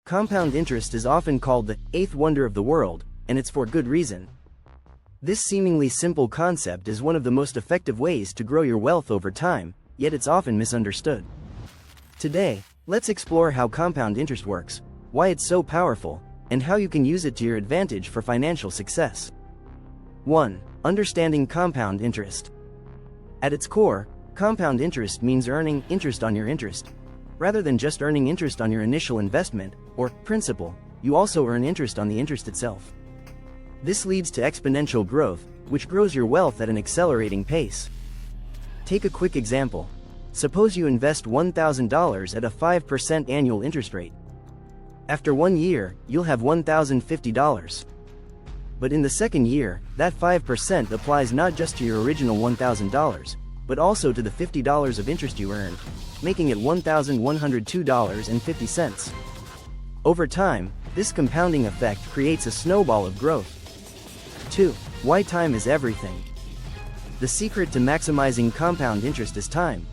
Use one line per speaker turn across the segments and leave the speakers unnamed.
Compound interest is often called the eighth wonder of the world, and it's for good reason. This seemingly simple concept is one of the most effective ways to grow your wealth over time, yet it's often misunderstood. Today, let's explore how compound interest works, why it's so powerful, and how you can use it to your advantage for financial success. 1. Understanding compound interest. At its core, compound interest means earning interest on your interest. Rather than just earning interest on your initial investment, or principal, you also earn interest on the interest itself. This leads to exponential growth, which grows your wealth at an accelerating pace. Take a quick example. Suppose you invest $1,000 at a 5% annual interest rate. After 1 year, you'll have $1,050. But in the second year, that 5% applies not just to your original $1,000, but also to the $50 of interest you earned, making it $1,102.50. Over time, this compounding effect creates a snowball of growth. 2. Why time is everything. The secret to maximizing compound interest is time.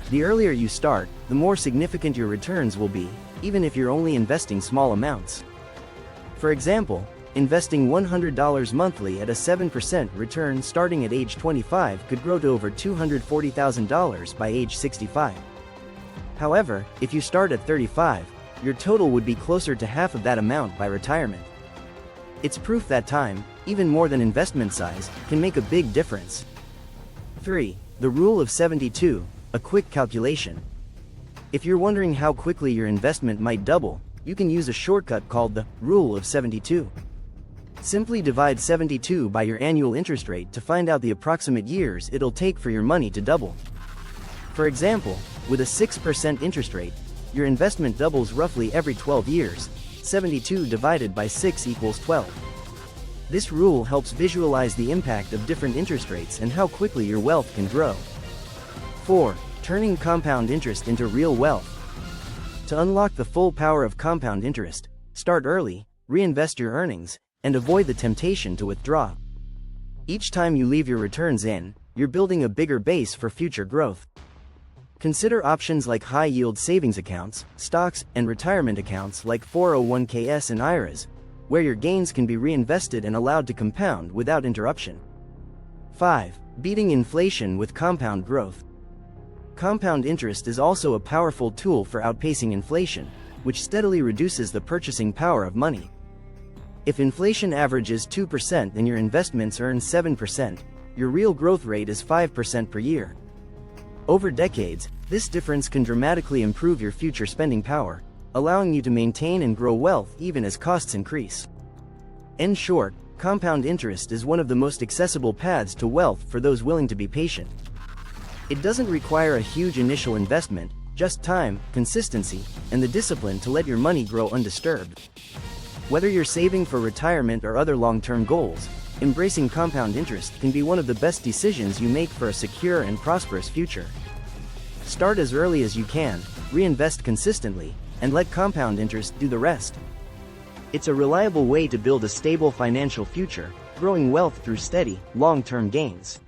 The earlier you start, the more significant your returns will be, even if you're only investing small amounts. For example, investing $100 monthly at a 7% return starting at age 25 could grow to over $240,000 by age 65. However, if you start at 35, your total would be closer to half of that amount by retirement. It's proof that time, even more than investment size, can make a big difference. 3. The Rule of 72, a quick calculation. If you're wondering how quickly your investment might double, you can use a shortcut called the Rule of 72. Simply divide 72 by your annual interest rate to find out the approximate years it'll take for your money to double. For example, with a 6% interest rate, your investment doubles roughly every 12 years. 72 divided by 6 equals 12. This rule helps visualize the impact of different interest rates and how quickly your wealth can grow. 4. Turning compound interest into real wealth. To unlock the full power of compound interest, start early, reinvest your earnings, and avoid the temptation to withdraw. Each time you leave your returns in, you're building a bigger base for future growth. Consider options like high-yield savings accounts, stocks, and retirement accounts like 401ks and IRAs, where your gains can be reinvested and allowed to compound without interruption. 5. Beating inflation with compound growth. Compound interest is also a powerful tool for outpacing inflation, which steadily reduces the purchasing power of money. If inflation averages 2% and your investments earn 7%, your real growth rate is 5% per year. Over decades, this difference can dramatically improve your future spending power, allowing you to maintain and grow wealth even as costs increase. In short, compound interest is one of the most accessible paths to wealth for those willing to be patient. It doesn't require a huge initial investment, just time, consistency, and the discipline to let your money grow undisturbed. Whether you're saving for retirement or other long-term goals, embracing compound interest can be one of the best decisions you make for a secure and prosperous future. Start as early as you can, reinvest consistently, and let compound interest do the rest. It's a reliable way to build a stable financial future, growing wealth through steady, long-term gains.